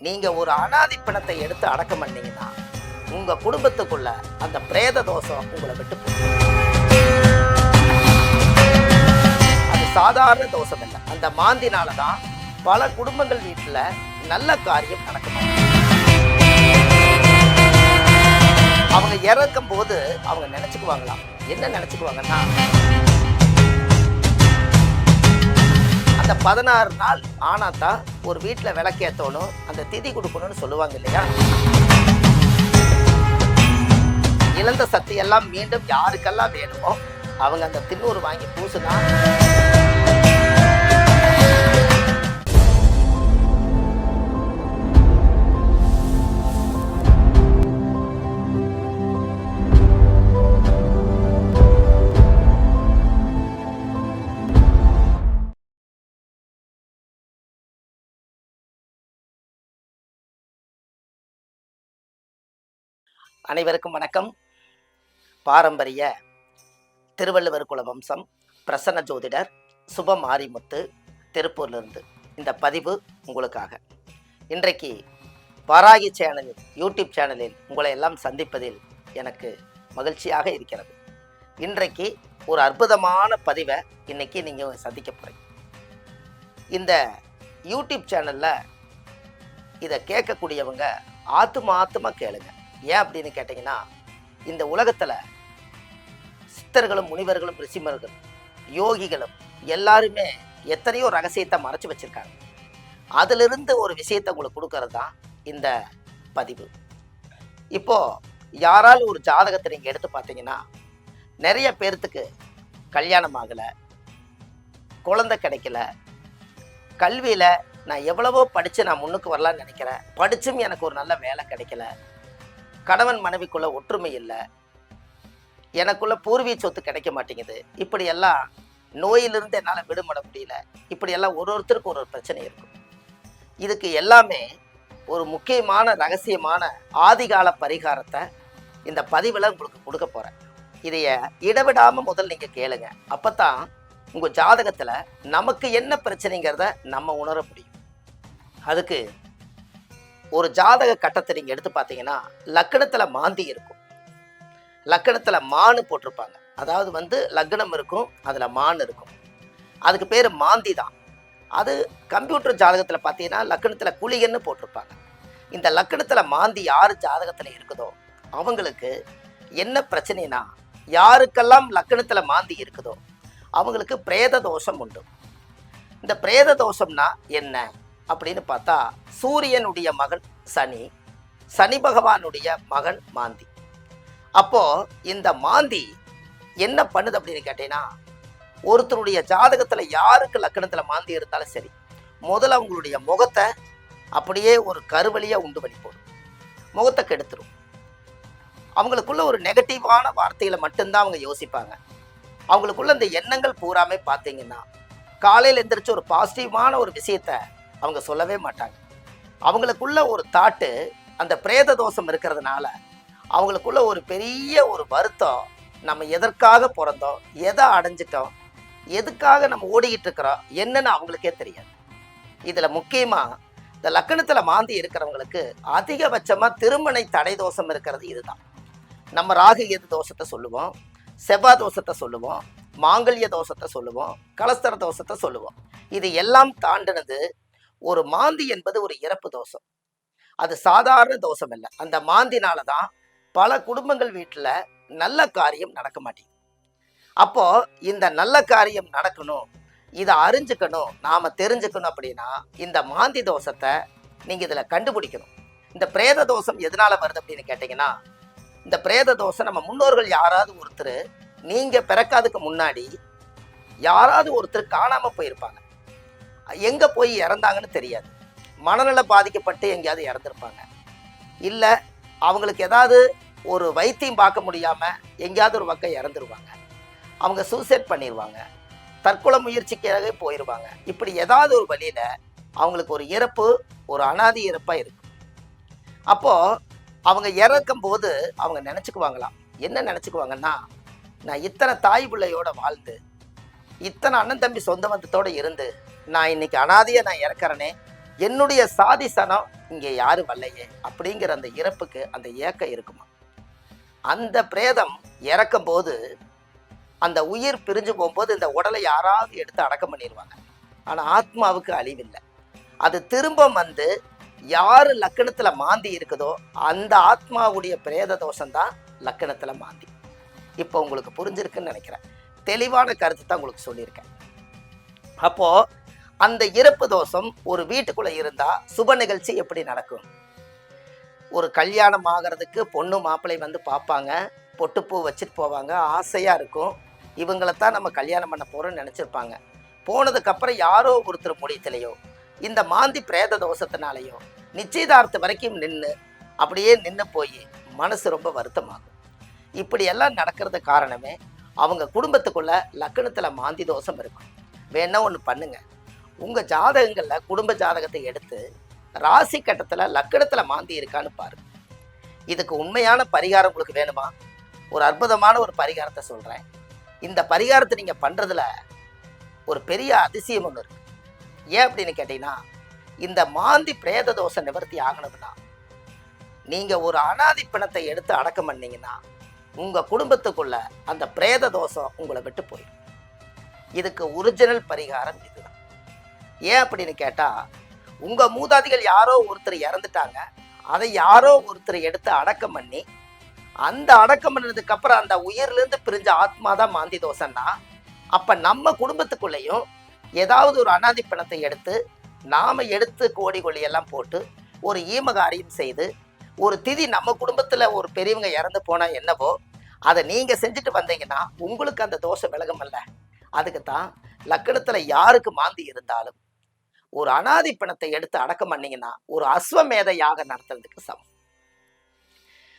நீங்க ஒரு அனாதை பிணத்தை எடுத்து அடக்கம் பண்ணீங்கன்னா உங்க குடும்பத்துக்குள்ள அந்த பிரேத தோஷம் உங்களை விட்டு போகும். அது சாதாரண தோஷம் இல்லை. அந்த மாந்தினாலதான் பல குடும்பங்கள் வீட்டுல நல்ல காரியம் நடக்கும். அவங்க இறக்கும் போது அவங்க நினைச்சுக்குவாங்களாம். என்ன நினைச்சுக்குவாங்கன்னா, அந்த 16 நாள் ஆனாதான் ஒரு வீட்டுல விளக்கேற்றணும், அந்த திதி கொடுக்கணும்னு சொல்லுவாங்க இல்லையா? இழந்த சக்தி எல்லாம் மீண்டும் யாருக்கெல்லாம் வேணுமோ அவங்க அந்த திண்ணூறு வாங்கி பூசுனா அனைவருக்கும் வணக்கம். பாரம்பரிய திருவள்ளுவர் குல வம்சம் பிரசன்ன ஜோதிடர் சுப மாரிமுத்து திருப்பூர்லேருந்து இந்த பதிவு உங்களுக்காக. இன்றைக்கு வாராகி சேனலில் யூடியூப் சேனலில் உங்களை எல்லாம் சந்திப்பதில் எனக்கு மகிழ்ச்சியாக இருக்கிறது. இன்றைக்கு ஒரு அற்புதமான பதிவை இன்னைக்கு நீங்கள் சந்திக்க போகிறீங்க. இந்த யூடியூப் சேனலில் இதை கேட்கக்கூடியவங்க ஆத்துமா கேளுங்க. ஏன் அப்படின்னு கேட்டிங்கன்னா, இந்த உலகத்தில் சித்தர்களும் முனிவர்களும் ரிஷிமர்களும் யோகிகளும் எல்லாருமே எத்தனையோ ரகசியத்தை மறைச்சி வச்சுருக்காங்க. அதிலிருந்து ஒரு விஷயத்தை உங்களுக்கு கொடுக்கறது தான் இந்த பதிவு. இப்போது யாராலும் ஒரு ஜாதகத்தை நீங்கள் எடுத்து பார்த்தீங்கன்னா, நிறைய பேர்த்துக்கு கல்யாணம் ஆகலை, குழந்தை கிடைக்கல, கல்வியில் நான் எவ்வளவோ படித்து நான் முன்னுக்கு வரலான்னு நினைக்கிறேன், படித்தும் எனக்கு ஒரு நல்ல வேலை கிடைக்கல, கணவன் மனைவிக்குள்ள ஒற்றுமை இல்லை, எனக்குள்ள பூர்வீக சொத்து கிடைக்க மாட்டேங்குது, இப்படியெல்லாம் நோயிலிருந்து என்னால் விடுபட முடியல, இப்படியெல்லாம் ஒருத்தருக்கு ஒரு பிரச்சனை இருக்கும். இதுக்கு எல்லாமே ஒரு முக்கியமான ரகசியமான ஆதிகால பரிகாரத்தை இந்த பதிவில் உங்களுக்கு கொடுக்க போகிறேன். இதைய இடவிடாமல் முதல் நீங்கள் கேளுங்க. அப்போ தான் உங்கள் ஜாதகத்தில் நமக்கு என்ன பிரச்சனைங்கிறத நம்ம உணர முடியும். அதுக்கு ஒரு ஜாதக கட்டத்தை நீங்கள் எடுத்து பார்த்தீங்கன்னா, லக்கணத்தில் மாந்தி இருக்கும், லக்கணத்தில் மானு போட்டிருப்பாங்க. அதாவது லக்னம் இருக்கும், அதில் மான் இருக்கும், அதுக்கு பேர் மாந்தி தான். அது கம்ப்யூட்டர் ஜாதகத்தில் பார்த்தீங்கன்னா லக்கணத்தில் குளிகன்னு போட்டிருப்பாங்க. இந்த லக்கணத்தில் மாந்தி யார் ஜாதகத்தில் இருக்குதோ அவங்களுக்கு என்ன பிரச்சனைனா, யாருக்கெல்லாம் லக்கணத்தில் மாந்தி இருக்குதோ அவங்களுக்கு பிரேத தோஷம் உண்டு. இந்த பிரேத தோஷம்னா என்ன அப்படின்னு பார்த்தா, சூரியனுடைய மகன் சனி, சனி பகவானுடைய மகன் மாந்தி. அப்போ இந்த மாந்தி என்ன பண்ணுது அப்படின்னு கேட்டீங்கன்னா, ஒருத்தருடைய ஜாதகத்துல யாருக்கு லக்கணத்துல மாந்தி இருந்தாலும் சரி, முதல்ல அவங்களுடைய முகத்தை அப்படியே ஒரு கருவழியா உண்டு பண்ணி போடும், முகத்தை கெடுத்துரும். அவங்களுக்குள்ள ஒரு நெகட்டிவான வார்த்தைகளை மட்டும்தான் அவங்க யோசிப்பாங்க. அவங்களுக்குள்ள இந்த எண்ணங்கள் பூராமே பார்த்தீங்கன்னா, காலையில் எந்திரிச்சு ஒரு பாசிட்டிவான ஒரு விஷயத்த அவங்க சொல்லவே மாட்டாங்க. அவங்களுக்குள்ள ஒரு தாட்டு, அந்த பிரேத தோஷம் இருக்கிறதுனால அவங்களுக்குள்ள ஒரு பெரிய ஒரு வருத்தம், நம்ம எதற்காக பிறந்தோம், எதை அடைஞ்சிட்டோம், எதுக்காக நம்ம ஓடிக்கிட்டு இருக்கிறோம் என்னன்னு அவங்களுக்கே தெரியாது. இதில் முக்கியமாக இந்த லக்கணத்தில் மாந்தி இருக்கிறவங்களுக்கு அதிகபட்சமாக திருமண தடை தோஷம் இருக்கிறது இதுதான். நம்ம ராகு கேது தோஷத்தை சொல்லுவோம், செவ்வாய் தோஷத்தை சொல்லுவோம், மாங்கல்ய தோஷத்தை சொல்லுவோம், கலஸ்தர தோஷத்தை சொல்லுவோம். இது எல்லாம் தாண்டினது ஒரு மாந்தி என்பது ஒரு இறப்பு தோஷம். அது சாதாரண தோஷம் இல்லை. அந்த மாந்தினால தான் பல குடும்பங்கள் வீட்டில் நல்ல காரியம் நடக்க மாட்டேங்குது. அப்போ இந்த நல்ல காரியம் நடக்கணும், இதை அறிஞ்சுக்கணும், நாம தெரிஞ்சுக்கணும் அப்படின்னா இந்த மாந்தி தோஷத்தை நீங்க இதுல கண்டுபிடிக்கணும். இந்த பிரேத தோஷம் எதனால வருது அப்படின்னு கேட்டீங்கன்னா, இந்த பிரேத தோஷம் நம்ம முன்னோர்கள் யாராவது ஒருத்தர், நீங்க பிறக்காதுக்கு முன்னாடி யாராவது ஒருத்தர் காணாம போயிருப்பாங்க, எங்க போய் இறந்தாங்கன்னு தெரியாது, மனநல பாதிக்கப்பட்டு எங்கேயாவது இறந்துருப்பாங்க, இல்லை அவங்களுக்கு ஏதாவது ஒரு வைத்தியம் பார்க்க முடியாம எங்கேயாவது ஒரு பக்கம் இறந்துருவாங்க, அவங்க சூசைட் பண்ணிடுவாங்க, தற்கொலை முயற்சிக்காக போயிடுவாங்க. இப்படி ஏதாவது ஒரு வழியில அவங்களுக்கு ஒரு இறப்பு, ஒரு அனாதி இறப்பா இருக்கும். அப்போ அவங்க இறக்கும் போது அவங்க நினைச்சுக்குவாங்களாம். என்ன நினைச்சுக்குவாங்கன்னா, நான் இத்தனை தாய் பிள்ளையோட வாழ்ந்து, இத்தனை அண்ணன் தம்பி சொந்த பந்தத்தோடு இருந்து, நான் இன்னைக்கு அனாதையை நான் இறக்குறேனே, என்னுடைய சாதி சனம் இங்கே யாரும் வரலையே அப்படிங்கிற அந்த இறப்புக்கு அந்த ஏக்கம் இருக்குமா. அந்த பிரேதம் இறக்கும் போது அந்த உயிர் பிரிஞ்சு போகும்போது இந்த உடலை யாராவது எடுத்து அடக்கம் பண்ணிடுவாங்க. ஆனால் ஆத்மாவுக்கு அழிவில்லை. அது திரும்ப வந்து யாரு லக்கணத்துல மாந்தி இருக்குதோ அந்த ஆத்மாவுடைய பிரேத தோஷம்தான் லக்கணத்துல மாந்தி. இப்போ உங்களுக்கு புரிஞ்சிருக்குன்னு நினைக்கிறேன். தெளிவான கருத்து தான் உங்களுக்கு சொல்லியிருக்கேன். அப்போ அந்த இறப்பு தோஷம் ஒரு வீட்டுக்குள்ள இருந்தா சுப நிகழ்ச்சி எப்படி நடக்கும்? ஒரு கல்யாணம் ஆகிறதுக்கு பொண்ணு மாப்பிள்ளை வந்து பார்ப்பாங்க, பொட்டுப்பூ வச்சுட்டு போவாங்க, ஆசையா இருக்கும். இவங்களைத்தான் நம்ம கல்யாணம் பண்ண போறோம்னு நினைச்சிருப்பாங்க. போனதுக்கப்புறம் யாரோ ஒருத்தர் முடியத்திலையோ இந்த மாந்தி பிரேத தோஷத்தினாலேயோ நிச்சயதார்த்தம் வரைக்கும் அப்படியே நின்று போய் மனசு ரொம்ப வருத்தமாகும். இப்படியெல்லாம் நடக்கிறது காரணமே அவங்க குடும்பத்துக்குள்ள லக்கணத்தில் மாந்தி தோஷம் இருக்கும். வேணா ஒன்று பண்ணுங்க, உங்கள் ஜாதகங்களில் குடும்ப ஜாதகத்தை எடுத்து ராசி கட்டத்தில் லக்கணத்தில் மாந்தி இருக்கான்னு பாருங்க. இதுக்கு உண்மையான பரிகாரம் உங்களுக்கு வேணுமா? ஒரு அற்புதமான ஒரு பரிகாரத்தை சொல்கிறேன். இந்த பரிகாரத்தை நீங்கள் பண்ணுறதுல ஒரு பெரிய அதிசயம் ஒன்று இருக்கு. ஏன் அப்படின்னு கேட்டீங்கன்னா, இந்த மாந்தி பிரேத தோஷ நிவர்த்தி ஆகணும்னா நீங்கள் ஒரு அனாதி பிணத்தை எடுத்து அடக்கம் பண்ணீங்கன்னா உங்கள் குடும்பத்துக்குள்ள அந்த பிரேத தோஷம் உங்களை விட்டு போயிடும். இதுக்கு ஒரிஜினல் பரிகாரம் இதுதான். ஏன் அப்படின்னு கேட்டால், உங்கள் மூதாதிகள் யாரோ ஒருத்தர் இறந்துட்டாங்க, அதை யாரோ ஒருத்தர் எடுத்து அடக்கம் பண்ணி அந்த அடக்கம் பண்ணதுக்கு அப்புறம் அந்த உயிர்லேருந்து பிரிஞ்ச ஆத்மா தான் மாந்தி தோஷம்னா, அப்போ நம்ம குடும்பத்துக்குள்ளேயும் ஏதாவது ஒரு அனாதி பிணத்தை எடுத்து நாம எடுத்து கோடி கொள்ளியெல்லாம் போட்டு ஒரு ஈமகாரியம் செய்து ஒரு திதி நம்ம குடும்பத்தில் ஒரு பெரியவங்க இறந்து போனால் என்னவோ அதை நீங்கள் செஞ்சுட்டு வந்தீங்கன்னா உங்களுக்கு அந்த தோஷம் விலகும் அல்ல. அதுக்கு தான் லக்கணத்தில் யாருக்கு மாந்தி இருந்தாலும் ஒரு அனாதி பிணத்தை எடுத்து அடக்கம் பண்ணீங்கன்னா ஒரு அஸ்வமேத யாகம் நடத்துறதுக்கு சமம்.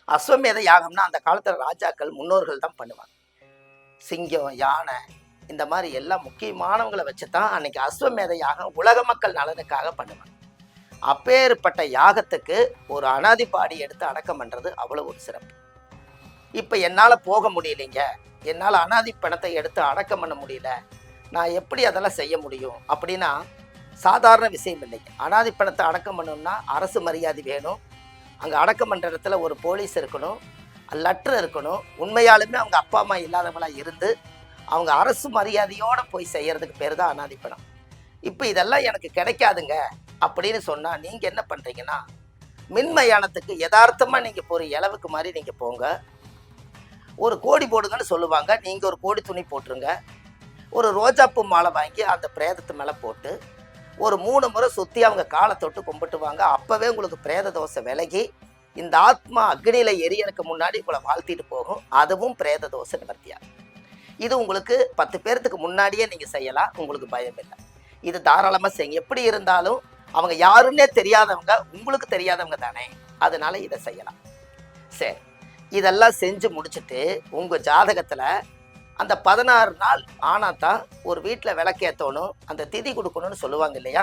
அஸ்வமேத யாகம்னா அந்த காலத்தில் ராஜாக்கள் முன்னோர்கள் தான் பண்ணுவாங்க. சிங்கம், யானை, இந்த மாதிரி எல்லாம் முக்கியமானவங்களை வச்சு தான் அன்னைக்கு அஸ்வமேத யாகம் உலக மக்கள் நலனுக்காக பண்ணுவாங்க. அப்பேற்பட்ட யாகத்துக்கு ஒரு அனாதி பாடி எடுத்து அடக்கம் பண்ணுறது அவ்வளோ ஒரு சிறப்பு. இப்போ என்னால் போக முடியலைங்க, என்னால் அனாதி பணத்தை எடுத்து அடக்கம் பண்ண முடியல, நான் எப்படி அதெல்லாம் செய்ய முடியும் அப்படின்னா சாதாரண விஷயம் இல்லைங்க. அனாதி பணத்தை அடக்கம் பண்ணணும்னா அரசு மரியாதை வேணும், அங்கே அடக்கம் பண்ணுற இடத்துல ஒரு போலீஸ் இருக்கணும், லெட்டர் இருக்கணும், உண்மையாலுமே அவங்க அப்பா அம்மா இல்லாதவங்களாக இருந்து அவங்க அரசு மரியாதையோடு போய் செய்கிறதுக்கு பேர் தான் அனாதி பணம். இப்போ இதெல்லாம் எனக்கு கிடைக்காதுங்க அப்படின்னு சொன்னால் நீங்கள் என்ன பண்ணுறீங்கன்னா, மின்மயானத்துக்கு யதார்த்தமாக நீங்கள் போகிற இளவுக்கு மாதிரி நீங்கள் போங்க, ஒரு கோடி போடுங்கன்னு சொல்லுவாங்க, நீங்கள் ஒரு கோடி துணி போட்டுருங்க, ஒரு ரோஜாப்பூ மாலை வாங்கி அந்த பிரேதத்து மேலே போட்டு ஒரு 3 முறை சுற்றி அவங்க காலை தொட்டு கும்பிட்டுவாங்க. அப்போவே உங்களுக்கு பிரேத தோசை விலகி இந்த ஆத்மா அக்னியில் எரியனுக்கு முன்னாடி உங்களை வாழ்த்திட்டு போகும். அதுவும் பிரேத தோசை நிவர்த்தியாகும். இது உங்களுக்கு 10 பேர்த்துக்கு முன்னாடியே நீங்கள் செய்யலாம், உங்களுக்கு பயம் இல்லை. இது தாராளமாக செய்யுங்க. எப்படி இருந்தாலும் அவங்க யாருன்னே தெரியாதவங்க, உங்களுக்கு தெரியாதவங்க தானே, அதனால இதை செய்யலாம். சரி, இதெல்லாம் செஞ்சு முடிச்சுட்டு உங்கள் ஜாதகத்தில் அந்த 16 நாள் ஆனால் தான் ஒரு வீட்டில் விளக்கேற்றணும், அந்த திதி கொடுக்கணும்னு சொல்லுவாங்க இல்லையா?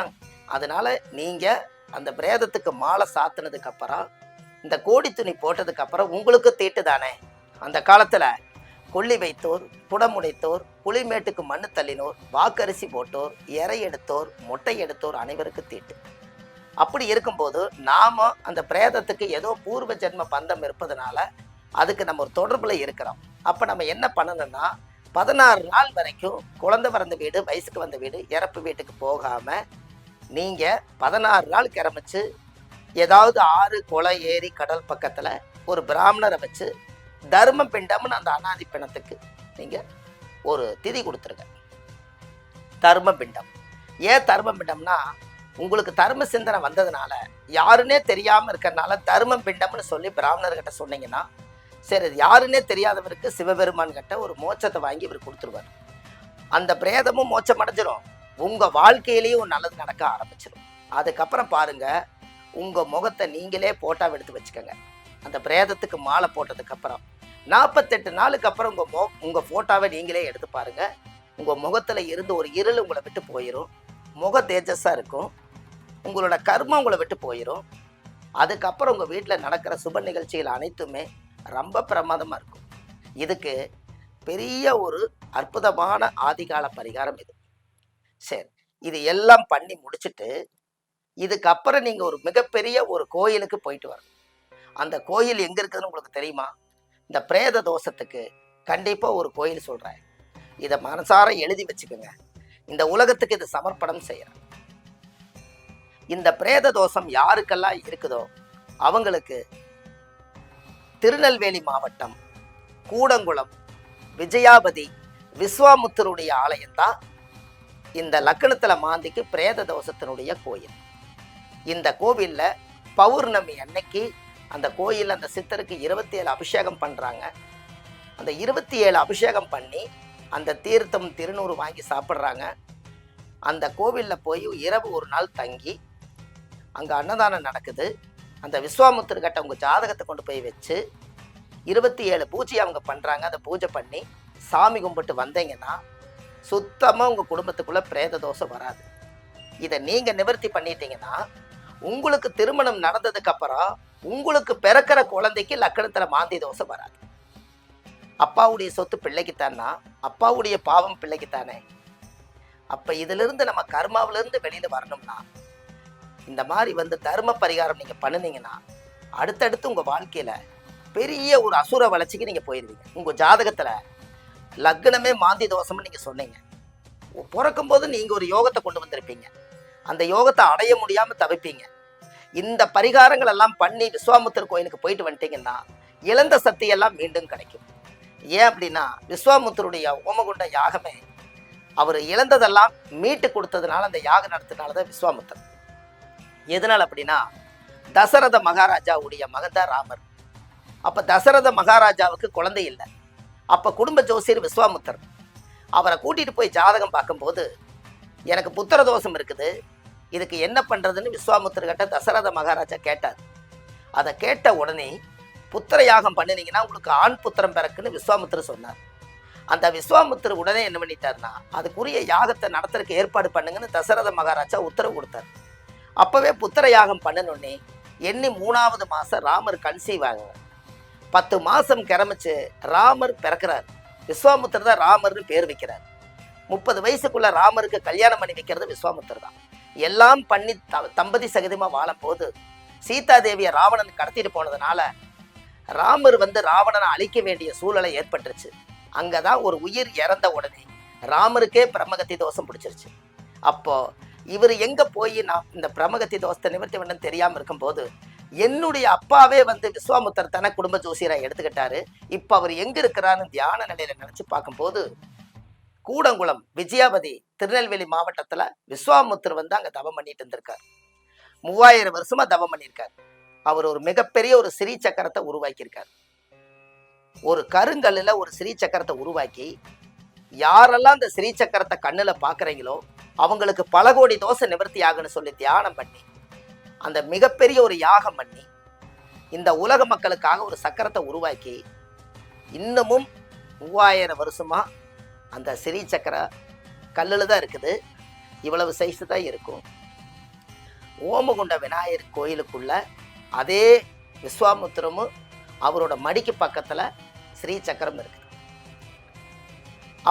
அதனால் நீங்கள் அந்த பிரேதத்துக்கு மாலை சாத்தினதுக்கப்புறம் இந்த கோடி துணி போட்டதுக்கப்புறம் உங்களுக்கு தீட்டு தானே. அந்த காலத்தில் கொல்லி வைத்தோர், புடமுடைத்தோர், புலிமேட்டுக்கு மண்ணு தள்ளினோர், வாக்கரிசி போட்டோர், இறை எடுத்தோர், மொட்டை எடுத்தோர் அனைவருக்கு தீட்டு. அப்படி இருக்கும்போது நாம் அந்த பிரேதத்துக்கு ஏதோ பூர்வ ஜென்ம பந்தம் இருப்பதனால அதுக்கு நம்ம ஒரு தொடர்பில் இருக்கிறோம். அப்போ நம்ம என்ன பண்ணணும்னா 16 நாள் வரைக்கும் குழந்தை பிறந்த வீடு, வயசுக்கு வந்த வீடு, இறப்பு வீட்டுக்கு போகாமல் நீங்கள் 16 நாள் கிளம்பிச்சு ஏதாவது ஆறு, குளம், ஏரி, கடல் பக்கத்தில் ஒரு பிராமணரை வச்சு தர்ம பிண்டம்னு அந்த அனாதி பிணத்துக்கு நீங்கள் ஒரு திதி கொடுத்துருங்க. தர்ம பிண்டம். ஏன் தர்ம பிண்டம்னா, உங்களுக்கு தர்ம சிந்தனை வந்ததுனால யாருன்னே தெரியாமல் இருக்கிறதுனால தர்ம பிண்டம்னு சொல்லி பிராமணர்கிட்ட சொன்னீங்கன்னா, சரி யாருன்னே தெரியாதவருக்கு சிவபெருமான் கிட்ட ஒரு மோட்சத்தை வாங்கி இவர் கொடுத்துருவார். அந்த பிரேதமும் மோட்சம் அடைஞ்சிடும், உங்கள் வாழ்க்கையிலேயும் ஒரு நல்லது நடக்க ஆரம்பிச்சிடும். அதுக்கப்புறம் பாருங்கள், உங்கள் முகத்தை நீங்களே போட்டோ எடுத்து வச்சுக்கோங்க. அந்த பிரேதத்துக்கு மாலை போட்டதுக்கப்புறம் 48 நாளுக்கு அப்புறம் உங்கள் ஃபோட்டோவை நீங்களே எடுத்து பாருங்கள். உங்கள் முகத்தில் இருந்து ஒரு இருள் உங்களை விட்டு போயிடும், முக தேஜஸாக இருக்கும், உங்களோட கர்மம் உங்களை விட்டு போயிடும். அதுக்கப்புறம் உங்கள் வீட்டில் நடக்கிற சுப நிகழ்ச்சிகள் அனைத்துமே ரொம்ப பிரமாதமாக இருக்கும். இதுக்கு பெரிய ஒரு அற்புதமான ஆதிகால பரிகாரம் இது. சரி, இது எல்லாம் பண்ணி முடிச்சுட்டு இதுக்கப்புறம் நீங்கள் ஒரு மிகப்பெரிய ஒரு கோயிலுக்கு போயிட்டு வரணும். அந்த கோயில் எங்கே இருக்குதுன்னு உங்களுக்கு தெரியுமா? இந்த பிரேத தோஷத்துக்கு கண்டிப்பாக ஒரு கோயில் சொல்கிறேன். இதை மனசார எழுதி வச்சுக்கோங்க. இந்த உலகத்துக்கு இது சமர்ப்பணம் செய்கிறேன். இந்த பிரேத தோஷம் யாருக்கெல்லாம் இருக்குதோ அவங்களுக்கு திருநெல்வேலி மாவட்டம் கூடங்குளம் விஜயாபதி விஸ்வாமுத்தருடைய ஆலயம்தான் இந்த லக்கணத்தில் மாந்திக்கு பிரேத தோஷத்தினுடைய கோயில். இந்த கோவிலில் பௌர்ணமி அன்னைக்கு அந்த கோயிலில் அந்த சித்தருக்கு 27 அபிஷேகம் பண்ணுறாங்க. அந்த 27 அபிஷேகம் பண்ணி அந்த தீர்த்தம் திருநூறு வாங்கி சாப்பிட்றாங்க. அந்த கோவிலில் போய் இரவு ஒரு நாள் தங்கி அங்கே அன்னதானம் நடக்குது. அந்த விஸ்வாமுத்தர்கிட்ட உங்கள் ஜாதகத்தை கொண்டு போய் வச்சு 27 பூஜை அவங்க பண்ணுறாங்க. அதை பூஜை பண்ணி சாமி கும்பிட்டு வந்தீங்கன்னா சுத்தமாக உங்கள் குடும்பத்துக்குள்ளே பிரேத தோஷம் வராது. இதை நீங்கள் நிவர்த்தி பண்ணிட்டீங்கன்னா உங்களுக்கு திருமணம் நடந்ததுக்கப்புறம் உங்களுக்கு பிறக்கிற குழந்தைக்கு லக்கணத்தில் மாந்தி தோஷம் வராது. அப்பாவுடைய சொத்து பிள்ளைக்குத்தானா, அப்பாவுடைய பாவம் பிள்ளைக்குத்தானே. அப்போ இதிலிருந்து நம்ம கர்மாவிலிருந்து வெளியில் வரணும்னா இந்த மாதிரி தர்ம பரிகாரம் நீங்கள் பண்ணினீங்கன்னா அடுத்தடுத்து உங்கள் வாழ்க்கையில் பெரிய ஒரு அசுர வளர்ச்சிக்கு நீங்கள் போயிடுவீங்க. உங்கள் ஜாதகத்தில் லக்னமே மாந்தி தோஷம்னு நீங்கள் சொன்னீங்க. பிறக்கும்போது நீங்கள் ஒரு யோகத்தை கொண்டு வந்திருப்பீங்க. அந்த யோகத்தை அடைய முடியாமல் தவிப்பீங்க. இந்த பரிகாரங்கள் எல்லாம் பண்ணி விஸ்வாமுத்தர் கோயிலுக்கு போயிட்டு வந்துட்டீங்கன்னா இழந்த சக்தியெல்லாம் மீண்டும் கிடைக்கும். ஏன் அப்படின்னா விஸ்வாமுத்தருடைய ஓமகுண்ட யாகமே அவர் இழந்ததெல்லாம் மீட்டு கொடுத்ததுனால அந்த யாகம் நடத்தினால்தான் விஸ்வாமுத்தர். எதனால் அப்படின்னா தசரத மகாராஜாவுடைய மகன்தான் ராமர். அப்போ தசரத மகாராஜாவுக்கு குழந்தை இல்லை. அப்போ குடும்ப ஜோசியர் விஸ்வாமுத்தர் அவரை கூட்டிகிட்டு போய் ஜாதகம் பார்க்கும்போது எனக்கு புத்திர தோஷம் இருக்குது, இதுக்கு என்ன பண்ணுறதுன்னு விஸ்வாமுத்தர்கிட்ட தசரத மகாராஜா கேட்டார். அதை கேட்ட உடனே புத்திர யாகம் பண்ணினீங்கன்னா உங்களுக்கு ஆண் புத்திரம் பிறக்குன்னு விஸ்வாமுத்தர் சொன்னார். அந்த விஸ்வாமுத்தர் உடனே என்ன பண்ணிட்டார்னா அதுக்குரிய யாகத்தை நடத்துறதுக்கு ஏற்பாடு பண்ணுங்கன்னு தசரத மகாராஜா உத்தரவு கொடுத்தார். அப்போவே புத்திர யாகம் பண்ணணுன்னே எண்ணி 3வது மாதம் ராமர் கன்சீவ் ஆகுங்க. 10 மாதம் கிளம்பிச்சு ராமர் பிறக்கிறார். விஸ்வாமுத்தர் தான் ராமர்னு பேர் வைக்கிறார். 30 வயசுக்குள்ள ராமருக்கு கல்யாணம் பண்ணி வைக்கிறது விஸ்வாமுத்தர் தான். எல்லாம் பண்ணி தம்பதி சகிதமாக வாழும்போது சீதாதேவியை ராவணன் கடத்திட்டு போனதுனால ராமர் ராவணனை அழிக்க வேண்டிய சூழலை ஏற்பட்டுருச்சு. அங்கதான் ஒரு உயிர் இறந்த உடனே ராமருக்கே பிரம்மகத்தி தோஷம் பிடிச்சிருச்சு. அப்போ இவர் எங்க போய் நான் இந்த பிரம்மகத்தி தோஷத்தை நிவர்த்தி பண்ணு தெரியாம இருக்கும்போது என்னுடைய அப்பாவே விஸ்வாமுத்தர் தன குடும்ப ஜோசியரை எடுத்துக்கிட்டாரு. இப்போ அவர் எங்க இருக்கிறான்னு தியான நிலையில நினைச்சு பார்க்கும்போது கூடங்குளம் விஜயாபதி திருநெல்வேலி மாவட்டத்துல விஸ்வாமுத்தர் அங்க தவம் பண்ணிட்டு இருந்திருக்கார். 3000 வருஷமா தவம் பண்ணியிருக்கார். அவர் ஒரு மிகப்பெரிய ஒரு ஸ்ரீ சக்கரத்தை உருவாக்கியிருக்கார். ஒரு கருங்கல்ல ஒரு ஸ்ரீ சக்கரத்தை உருவாக்கி யாரெல்லாம் அந்த ஸ்ரீ சக்கரத்தை கண்ணுல பாக்குறீங்களோ அவங்களுக்கு பல கோடி தோஷ நிவர்த்தி ஆகுன்னு சொல்லி தியானம் பண்ணி அந்த மிகப்பெரிய ஒரு யாகம் பண்ணி இந்த உலக மக்களுக்காக ஒரு சக்கரத்தை உருவாக்கி இன்னமும் 3000 வருஷமா அந்த ஸ்ரீ சக்கர கல்லில் தான் இருக்குது. இவ்வளவு சைஸு தான் இருக்கும். ஓமகுண்ட விநாயகர் கோயிலுக்குள்ள அதே விஸ்வாமுத்திரமும் அவரோட மடிக்கு பக்கத்தில் ஸ்ரீ சக்கரம் இருக்குது.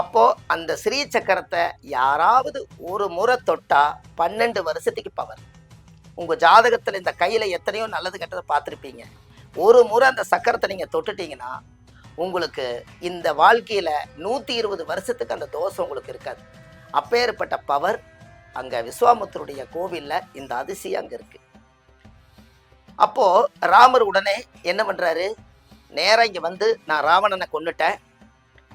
அப்போ அந்த ஸ்ரீ சக்கரத்தை யாராவது ஒரு முறை தொட்டா 12 வருஷத்துக்கு பவர். உங்கள் ஜாதகத்தில் இந்த கையில் எத்தனையோ நல்லது கெட்டதை பார்த்துருப்பீங்க. ஒரு முறை அந்த சக்கரத்தை நீங்கள் தொட்டுட்டீங்கன்னா உங்களுக்கு இந்த வாழ்க்கையில் 120 வருஷத்துக்கு அந்த தோஷம் உங்களுக்கு இருக்காது. அப்பேற்பட்ட பவர் அங்கே விஸ்வாமுத்தருடைய கோவிலில் இந்த அதிசயம் அங்கே இருக்குது. அப்போது ராமர் உடனே என்ன பண்ணுறாரு, நேராக இங்கே நான் ராவணனை கொன்னுட்டேன்,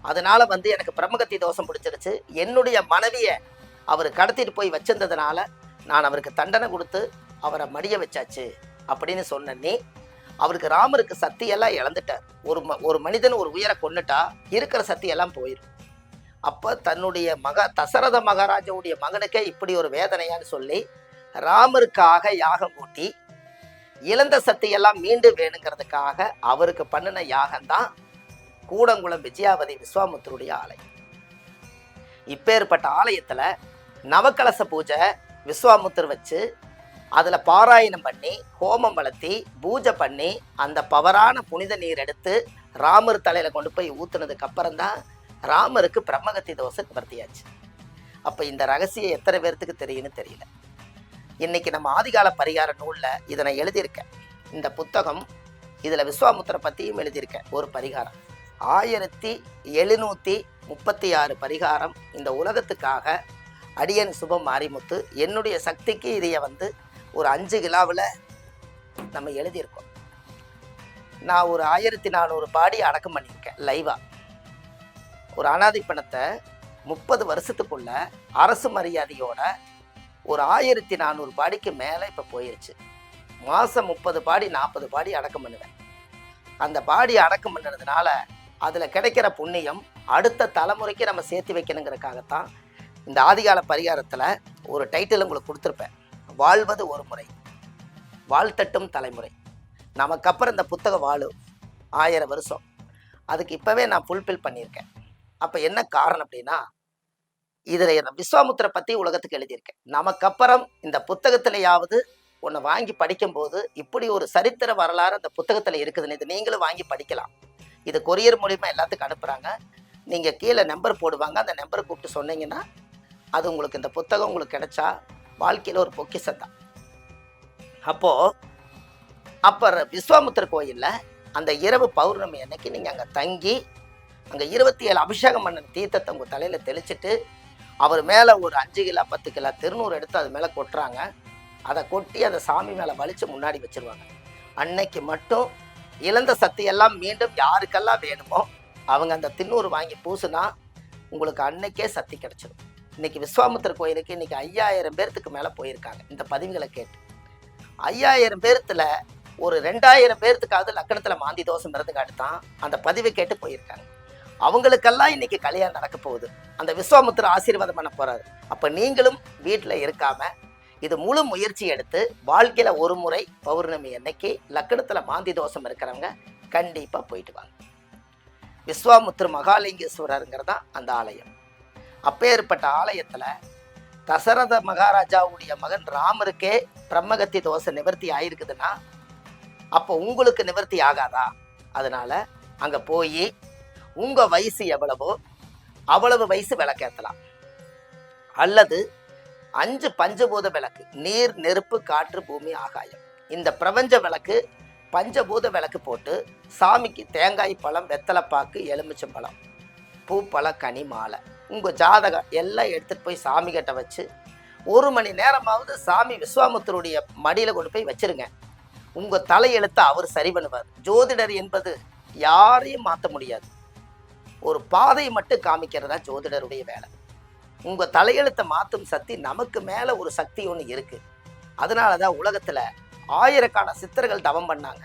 அதனால் எனக்கு பிரம்மகத்தி தோஷம் பிடிச்சிருச்சு, என்னுடைய மனைவியை அவர் கடத்திட்டு போய் வச்சிருந்ததுனால நான் அவருக்கு தண்டனை கொடுத்து அவரை மடிய வச்சாச்சு அப்படின்னு சொன்னே அவருக்கு ராமருக்கு சக்தியெல்லாம் இழந்துட்டார். ஒரு மனிதன் ஒரு உயிரை கொன்னுட்டா இருக்கிற சக்தியெல்லாம் போயிடும். அப்போ தன்னுடைய தசரத மகாராஜாவுடைய மகனுக்கே இப்படி ஒரு வேதனையான்னு சொல்லி ராமருக்காக யாகம் கூட்டி இழந்த சக்தியெல்லாம் மீண்டும் வேணுங்கிறதுக்காக அவருக்கு பண்ணின யாகம்தான் கூடங்குளம் விஜயாவதி விஸ்வாமுத்தருடைய ஆலயம். இப்பேற்பட்ட ஆலயத்தில் நவக்கலச பூஜை விஸ்வாமுத்தர் வச்சு அதில் பாராயணம் பண்ணி ஹோமம் வளர்த்தி பூஜை பண்ணி அந்த பவரான புனித நீர் எடுத்து ராமர் தலையில் கொண்டு போய் ஊற்றுனதுக்கு அப்புறம்தான் ராமருக்கு பிரம்மகத்தி தோஷம் நிவர்த்தியாச்சு. அப்போ இந்த ரகசியம் எத்தனை பேர்த்துக்கு தெரியும்னு தெரியல. இன்னைக்கு நம்ம ஆதிகால பரிகார நூலில் இதை நான் எழுதியிருக்கேன். இந்த புத்தகம் இதில் விஸ்வாமுத்திரை பற்றியும் எழுதியிருக்கேன். ஒரு பரிகாரம் 1736 பரிகாரம் இந்த உலகத்துக்காக அடியன் சுபம் மாரிமுத்து என்னுடைய சக்திக்கு இதைய ஒரு 5 கிலோவில் நம்ம எழுதியிருக்கோம். நான் ஒரு 1400 பாடி அடக்கம் பண்ணியிருக்கேன் லைவா. ஒரு அனாதை பணத்தை 30 வருஷத்துக்குள்ள அரசு மரியாதையோட ஒரு 1400 பாடிக்கு மேலே இப்போ போயிருச்சு. மாதம் 30 பாடி 40 பாடி அடக்கம் பண்ணுவேன். அந்த பாடி அடக்கம் பண்ணுறதுனால அதில் கிடைக்கிற புண்ணியம் அடுத்த தலைமுறைக்கு நம்ம சேர்த்து வைக்கணுங்கிறதுக்காகத்தான் இந்த ஆதிகால பரிகாரத்தில் ஒரு டைட்டில் உங்களுக்கு கொடுத்துருப்பேன். வாழ்வது ஒரு முறை, வாழ்த்தட்டும் தலைமுறை. நமக்கப்புறம் இந்த புத்தகம் வாழும் 1000 வருஷம். அதுக்கு இப்போவே நான் ஃபுல்ஃபில் பண்ணியிருக்கேன். அப்போ என்ன காரணம் அப்படின்னா, இதில் விஸ்வாமுத்திரை பற்றி உலகத்துக்கு எழுதியிருக்கேன். நமக்கப்புறம் இந்த புத்தகத்திலையாவது ஒன்று வாங்கி படிக்கும்போது இப்படி ஒரு சரித்திர வரலாறு அந்த புத்தகத்தில் இருக்குதுன்னு இது நீங்களும் வாங்கி படிக்கலாம். இது கொரியர் மூலிமா எல்லாத்துக்கும் அனுப்புகிறாங்க. நீங்கள் கீழே நம்பர் போடுவாங்க. அந்த நம்பரை கூப்பிட்டு சொன்னீங்கன்னா அது உங்களுக்கு இந்த புத்தகம் உங்களுக்கு கிடைச்சா வாழ்க்கையில் ஒரு பொக்கிஷம் தான். அப்போ விஸ்வாமுத்திரை கோயிலில் அந்த இரவு பௌர்ணமி அன்னைக்கு நீங்கள் அங்கே தங்கி அங்கே 27 அபிஷேகம் பண்ண தீர்த்தத்தை உங்கள் தலையில் தெளிச்சுட்டு அவர் மேலே ஒரு 5 கிலோ 10 கிலோ திருநூறு எடுத்து அது மேலே கொட்டுறாங்க. அதை கொட்டி அதை சாமி மேலே வலிச்சு முன்னாடி வச்சுருவாங்க. அன்னைக்கு மட்டும் இழந்த சக்தியெல்லாம் மீண்டும் யாருக்கெல்லாம் வேணுமோ அவங்க அந்த திருநூறு வாங்கி பூசுனா உங்களுக்கு அன்னைக்கே சக்தி கிடச்சிடும். இன்றைக்கி விஸ்வாமுத்திரை கோயிலுக்கு இன்றைக்கி 5000 பேர்த்துக்கு மேலே போயிருக்காங்க. இந்த பதிவுகளை கேட்டு 5000 பேர்த்தில் ஒரு 2000 பேர்த்துக்காவது லக்கணத்தில் மாந்தி தோஷம் இருந்துக்காட்டு தான் அந்த பதிவை கேட்டு போயிருக்காங்க. அவங்களுக்கெல்லாம் இன்னைக்கு கல்யாணம் நடக்க போகுது. அந்த விஸ்வாமுத்திரை ஆசீர்வாதம் பண்ண போறாரு. அப்போ நீங்களும் வீட்டில் இருக்காம இது முழு முயற்சி எடுத்து வாழ்க்கையில் ஒரு முறை பௌர்ணமி அன்னைக்கு லக்கணத்தில் மாந்தி தோஷம் இருக்கிறவங்க கண்டிப்பாக போயிட்டு வாங்க. விஸ்வாமுத்திர மகாலிங்கேஸ்வரருங்கிறதான் அந்த ஆலயம். அப்பேற்பட்ட ஆலயத்தில் தசரத மகாராஜாவுடைய மகன் ராமருக்கே பிரம்மகத்தி தோஷ நிவர்த்தி ஆயிருக்குதுன்னா அப்போ உங்களுக்கு நிவர்த்தி ஆகாதா? அதனால அங்கே போய் உங்கள் வயசு எவ்வளவோ அவ்வளவு வயசு விளக்கேற்றலாம். அல்லது 5 பஞ்சபூத விளக்கு, நீர் நெருப்பு காற்று பூமி ஆகாயம், இந்த பிரபஞ்ச விளக்கு பஞ்சபூத விளக்கு போட்டு சாமிக்கு தேங்காய் பழம் வெத்தலைப்பாக்கு எலுமிச்சம்பழம் பூ பழ கனி மாலை உங்கள் ஜாதகம் எல்லாம் எடுத்துகிட்டு போய் சாமி கிட்ட வச்சு 1 மணி நேரமாவது சாமி விஸ்வாமுத்தருடைய மடியில் கொண்டு போய் வச்சிருங்க. உங்கள் தலையெழுத்தை அவர் சரி பண்ணுவார். ஜோதிடர் என்பது யாரையும் மாற்ற முடியாது. ஒரு பாதை மட்டும் காமிக்கிறதா ஜோதிடருடைய வேலை. உங்கள் தலையெழுத்தை மாற்றும் சக்தி நமக்கு மேலே ஒரு சக்தி ஒன்று இருக்குது. அதனால தான் உலகத்தில் ஆயிரக்கான சித்தர்கள் தவம் பண்ணாங்க.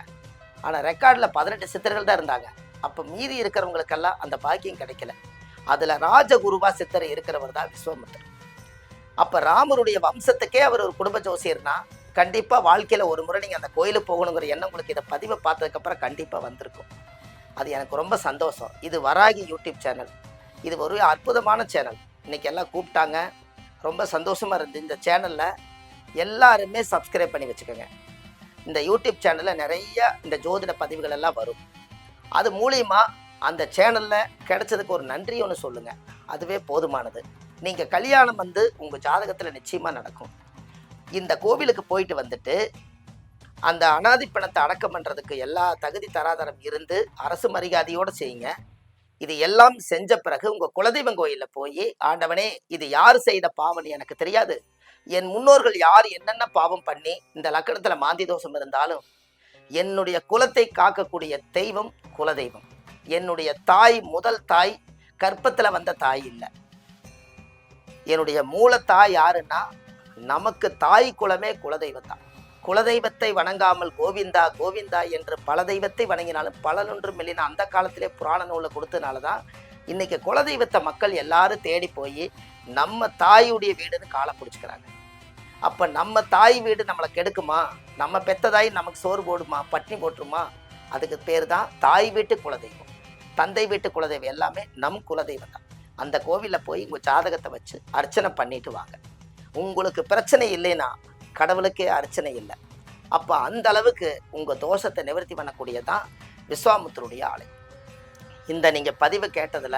ஆனால் ரெக்கார்டில் 18 சித்தர்கள் தான் இருந்தாங்க. அப்போ மீதி இருக்கிறவங்களுக்கெல்லாம் அந்த பாக்கியம் கிடைக்கல. அதில் ராஜகுருவா சித்தர் இருக்கிறவர் தான் விஸ்வாமுத்திரர். அப்போ ராமருடைய வம்சத்துக்கே அவர் ஒரு குடும்ப ஜோசியர்னா கண்டிப்பாக வாழ்க்கையில் ஒரு முறை நீங்கள் அந்த கோயிலுக்கு போகணுங்கிற எண்ணம் உங்களுக்கு இதை பதிவை பார்த்ததுக்கப்புறம் கண்டிப்பாக வந்திருக்கும். அது எனக்கு ரொம்ப சந்தோஷம். இது வராகி யூடியூப் சேனல். இது ஒரு அற்புதமான சேனல். இன்றைக்கி எல்லாம் கூப்பிட்டாங்க, ரொம்ப சந்தோஷமாக இருந்து. இந்த சேனலில் எல்லாருமே சப்ஸ்கிரைப் பண்ணி வச்சுக்கோங்க. இந்த யூடியூப் சேனலில் நிறைய இந்த ஜோதிட பதிவுகள் எல்லாம் வரும். அது மூலிமா அந்த சேனலில் கிடைச்சதுக்கு ஒரு நன்றி ஒன்று சொல்லுங்கள். அதுவே போதுமானது. நீங்கள் கல்யாணம் உங்கள் ஜாதகத்தில் நிச்சயமாக நடக்கும். இந்த கோவிலுக்கு போயிட்டு வந்துட்டு அந்த அனாதி பணத்தை அடக்கம் பண்ணுறதுக்கு எல்லா தகுதி தராதரம் இருந்து அரசு மரியாதையோடு செய்யுங்க. இது எல்லாம் செஞ்ச பிறகு உங்கள் குலதெய்வம் கோயிலில் போய், ஆண்டவனே இது யார் செய்த பாவம் எனக்கு தெரியாது, என் முன்னோர்கள் யார் என்னென்ன பாவம் பண்ணி இந்த லக்கணத்தில் மாந்தி தோஷம் இருந்தாலும் என்னுடைய குலத்தை காக்கக்கூடிய தெய்வம் குலதெய்வம். என்னுடைய தாய் முதல் தாய் கற்பத்தில் வந்த தாய் இல்லை. என்னுடைய மூல தாய் யாருன்னா நமக்கு தாய் குலமே குலதெய்வம் தான். குலதெய்வத்தை வணங்காமல் கோவிந்தா கோவிந்தா என்று பல தெய்வத்தை வணங்கினாலும் பலனொன்றும் இல்லைன்னா அந்த காலத்திலே புராண நூலை கொடுத்தனால தான் இன்றைக்கி குலதெய்வத்தை மக்கள் எல்லாரும் தேடி போய் நம்ம தாயுடைய வீடுன்னு காலை பிடிச்சிக்கிறாங்க. அப்போ நம்ம தாய் வீடு நம்மளை கெடுக்குமா? நம்ம பெத்த தாய் நமக்கு சோறு போடுமா, பட்னி போட்டுருமா? அதுக்கு பேர் தான் தாய் வீட்டு குலதெய்வம். தந்தை வீட்டு குலதெய்வம் எல்லாமே நம் குலதெய்வம் தான். அந்த கோவிலில் போய் உங்கள் ஜாதகத்தை வச்சு அர்ச்சனை பண்ணிட்டு வாங்க. உங்களுக்கு பிரச்சனை இல்லைன்னா கடவுளுக்கே அர்ச்சனை இல்லை. அப்போ அந்த அளவுக்கு உங்கள் தோஷத்தை நிவர்த்தி பண்ணக்கூடியதான் விஸ்வாமுத்தருடைய ஆலை. இந்த நீங்கள் பதிவு கேட்டதில்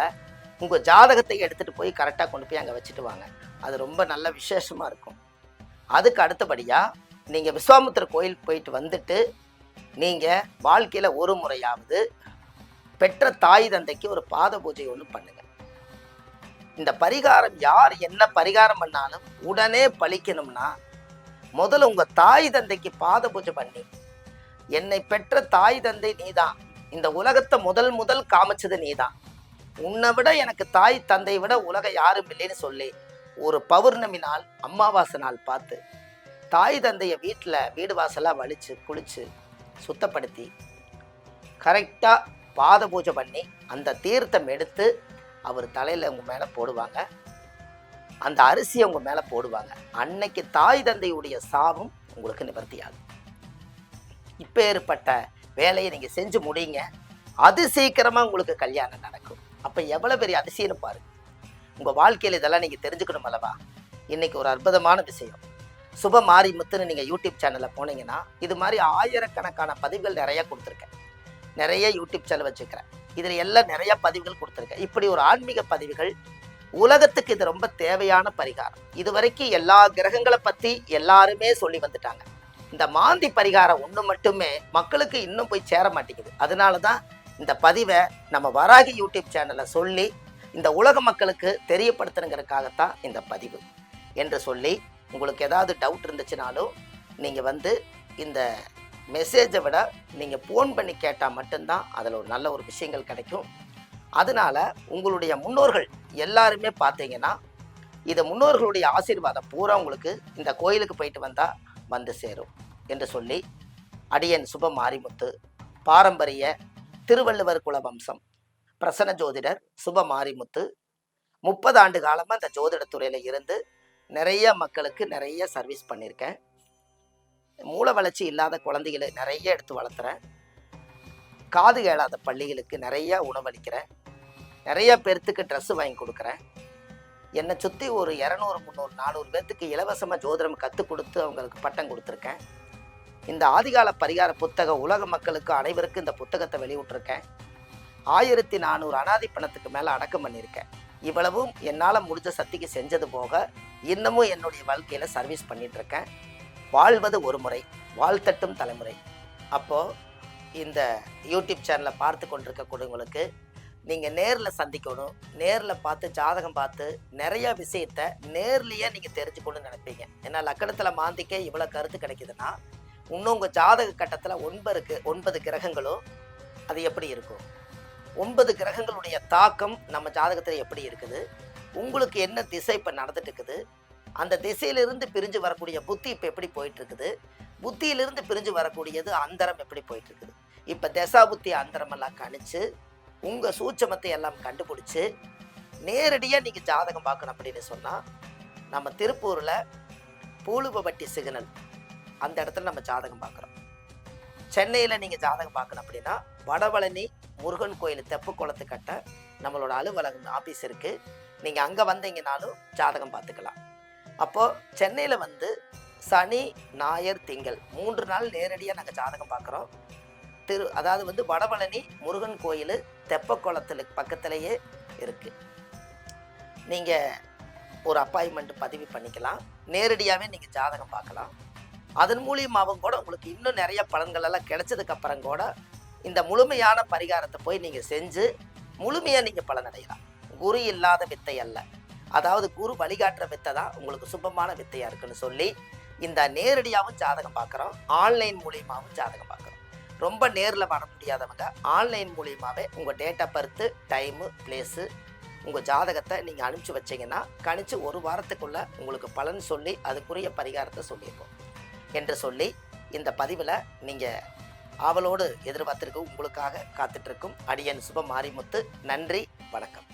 உங்கள் ஜாதகத்தை எடுத்துகிட்டு போய் கரெக்டாக கொண்டு போய் அங்கே வச்சுட்டு வாங்க. அது ரொம்ப நல்ல விசேஷமாக இருக்கும். அதுக்கு அடுத்தபடியாக நீங்கள் விஸ்வாமித்திரர் கோயில் போயிட்டு வந்துட்டு நீங்கள் வாழ்க்கையில் ஒரு முறையாவது பெற்ற தாய் தந்தைக்கு ஒரு பாத பூஜை ஒன்று பண்ணுங்க. இந்த பரிகாரம் யார் என்ன பரிகாரம் பண்ணாலும் உடனே பலிக்கணும்னா முதல்ல உங்கள் தாய் தந்தைக்கு பாத பூஜை பண்ணி, என்னை பெற்ற தாய் தந்தை நீதான், இந்த உலகத்தை முதல் காமிச்சது நீதான், உன்னை விட எனக்கு தாய் தந்தை விட உலகம் யாரும் இல்லைன்னு சொல்லி ஒரு பௌர்ணமி நாள் அமாவாசை நாள் பார்த்து தாய் தந்தைய வீடு வாசலாக வலிச்சு குளிச்சு சுத்தப்படுத்தி கரெக்டாக பாத பூஜை பண்ணி அந்த தீர்த்தம் எடுத்து அவர் தலையில் உங்கள் மேலே போடுவாங்க. அந்த அரிசியை உங்கள் மேலே போடுவாங்க. அன்னைக்கு தாய் தந்தையுடைய சாபம் உங்களுக்கு நிவர்த்தியாகும். இப்பேற்பட்ட வேலையை நீங்கள் செஞ்சு முடியுங்க. அது சீக்கிரமாக உங்களுக்கு கல்யாணம் நடக்கும். அப்போ எவ்வளோ பெரிய அதிசயம்னு பாருங்க. உங்கள் வாழ்க்கையில் இதெல்லாம் நீங்கள் தெரிஞ்சுக்கணும் அல்லவா? இன்றைக்கி ஒரு அற்புதமான விஷயம். சுப மாரிமுத்துன்னு நீங்கள் யூடியூப் சேனலில் போனீங்கன்னா இது மாதிரி ஆயிரக்கணக்கான பதிவுகள் நிறையா கொடுத்துருக்கேன். நிறைய யூடியூப் சேனல் வச்சுக்கிறேன். இதில் எல்லாம் நிறையா பதிவுகள் கொடுத்துருக்கேன். இப்படி ஒரு ஆன்மீக பதிவுகள் உலகத்துக்கு இது ரொம்ப தேவையான பரிகாரம். இது வரைக்கும் எல்லா கிரகங்களை பற்றி எல்லாருமே சொல்லி வந்துட்டாங்க. இந்த மாந்தி பரிகாரம் ஒன்று மட்டுமே மக்களுக்கு இன்னும் போய் சேர மாட்டேங்குது. அதனால தான் இந்த பதிவை நம்ம வராகி யூடியூப் சேனலில் சொல்லி இந்த உலக மக்களுக்கு தெரியப்படுத்தணுங்கிறதுக்காகத்தான் இந்த பதிவு என்று சொல்லி, உங்களுக்கு ஏதாவது டவுட் இருந்துச்சுனாலும் நீங்கள் இந்த மெசேஜை விட நீங்கள் ஃபோன் பண்ணி கேட்டால் மட்டும்தான் அதில் ஒரு நல்ல ஒரு விஷயங்கள் கிடைக்கும். அதனால் உங்களுடைய முன்னோர்கள் எல்லாருமே பார்த்தீங்கன்னா இதை முன்னோர்களுடைய ஆசீர்வாதம் பூரா உங்களுக்கு இந்த கோயிலுக்கு போயிட்டு வந்தால் வந்து சேரும் என்று சொல்லி, அடியன் சுப மாரிமுத்து, பாரம்பரிய திருவள்ளுவர் குல வம்சம், பிரசன்ன ஜோதிடர் சுப மாரிமுத்து, 30 ஆண்டு காலமாக இந்த ஜோதிடத்துறையில் இருந்து நிறைய மக்களுக்கு நிறைய சர்வீஸ் பண்ணியிருக்கேன். மூல வளர்ச்சி இல்லாத குழந்தைகளை நிறைய எடுத்து வளர்த்துறேன். காது கேளாத பள்ளிகளுக்கு நிறைய உணவளிக்கிறேன். நிறைய பேர்த்துக்கு ட்ரெஸ்ஸு வாங்கி கொடுக்குறேன். என்னை சுற்றி ஒரு 200, 300, 400 பேர்த்துக்கு இலவசமாக ஜோதிடம் கற்றுக் கொடுத்து அவங்களுக்கு பட்டம் கொடுத்துருக்கேன். இந்த ஆதிகால பரிகார புத்தகம் உலக மக்களுக்கு அனைவருக்கும் இந்த புத்தகத்தை வெளியிட்டிருக்கேன். 1400 அனாதி பணத்துக்கு மேலே அடக்கம் பண்ணியிருக்கேன். இவ்வளவும் என்னால் முடிஞ்ச சக்திக்கு செஞ்சது போக இன்னமும் என்னுடைய வாழ்க்கையில் சர்வீஸ் பண்ணிகிட்ருக்கேன். வாழ்வது ஒரு முறை, வாழ்த்தட்டும் தலைமுறை. அப்போது இந்த யூடியூப் சேனலை பார்த்து கொண்டிருக்கக்கூடியவங்களுக்கு நீங்கள் நேரில் சந்திக்கணும், நேரில் பார்த்து ஜாதகம் பார்த்து நிறைய விஷயத்தை நேர்லேயே நீங்கள் தெரிஞ்சுக்கணும்னு நினைப்பீங்க. ஏன்னா லக்கணத்தில் மாந்திக்கே இவ்வளோ கருத்து கிடைக்குதுன்னா இன்னும் உங்கள் ஜாதக கட்டத்தில் 9 கிரகங்களும் அது எப்படி இருக்கும், 9 கிரகங்களுடைய தாக்கம் நம்ம ஜாதகத்தில் எப்படி இருக்குது, உங்களுக்கு என்ன திசை இப்போ நடந்துட்டு இருக்குது, அந்த திசையிலிருந்து பிரிஞ்சு வரக்கூடிய புத்தி இப்போ எப்படி போயிட்டுருக்குது, புத்தியிலிருந்து பிரிஞ்சு வரக்கூடியது அந்தரம் எப்படி போயிட்டுருக்குது, இப்போ தசா புத்தி அந்தரமெல்லாம் கணிச்சு உங்கள் சூட்சமத்தை எல்லாம் கண்டுபிடிச்சி நேரடியாக நீங்கள் ஜாதகம் பார்க்கணும் அப்படின்னு சொன்னால் நம்ம திருப்பூரில் பூலுபவட்டி சிக்னல் அந்த இடத்துல நம்ம ஜாதகம் பார்க்குறோம். சென்னையில் நீங்கள் ஜாதகம் பார்க்கணும் அப்படின்னா வடபழனி முருகன் கோயில் தெப்பு குளத்துக்கட்ட நம்மளோட அலுவலகம் ஆஃபீஸ் இருக்குது. நீங்கள் அங்கே வந்தீங்கனாலும் ஜாதகம் பார்த்துக்கலாம். அப்போது சென்னையில் சனி ஞாயிறு திங்கள் 3 நாள் நேரடியாக நாங்கள் ஜாதகம் பார்க்குறோம். அதாவது வடபழனி முருகன் கோயில் தெப்பக்குளத்துக்கு பக்கத்துலேயே இருக்குது. நீங்கள் ஒரு அப்பாயின்மெண்ட் பதிவு பண்ணிக்கலாம். நேரடியாகவே நீங்கள் ஜாதகம் பார்க்கலாம். அதன் மூலியமாகவும் கூட உங்களுக்கு இன்னும் நிறைய பலன்கள் எல்லாம் கிடைச்சதுக்கப்புறம் கூட இந்த முழுமையான பரிகாரத்தை போய் நீங்கள் செஞ்சு முழுமையாக நீங்கள் பலனடையலாம். குரு இல்லாத வித்தை அல்ல, அதாவது குரு வழிகாட்டுற வித்தை தான் உங்களுக்கு சுபமான வித்தையாக இருக்குன்னு சொல்லி இந்த நேரடியாகவும் ஜாதகம் பார்க்குறோம், ஆன்லைன் மூலியமாகவும் ஜாதகம் பார்க்குறோம். ரொம்ப நேரில் வர முடியாதவங்க ஆன்லைன் மூலியமாகவே உங்கள் date of birth, time, place, உங்கள் ஜாதகத்தை நீங்கள் அனுப்பிச்சி வச்சிங்கன்னா கணிச்சு 1 வாரத்துக்குள்ளே உங்களுக்கு பலன் சொல்லி அதுக்குரிய பரிகாரத்தை சொல்லியிருக்கோம் என்று சொல்லி இந்த பதிவில் நீங்கள் ஆவலோடு எதிர்பார்த்திருக்கும் உங்களுக்காக காத்துட்ருக்கும் அடியன் சுப மாரிமுத்து. நன்றி, வணக்கம்.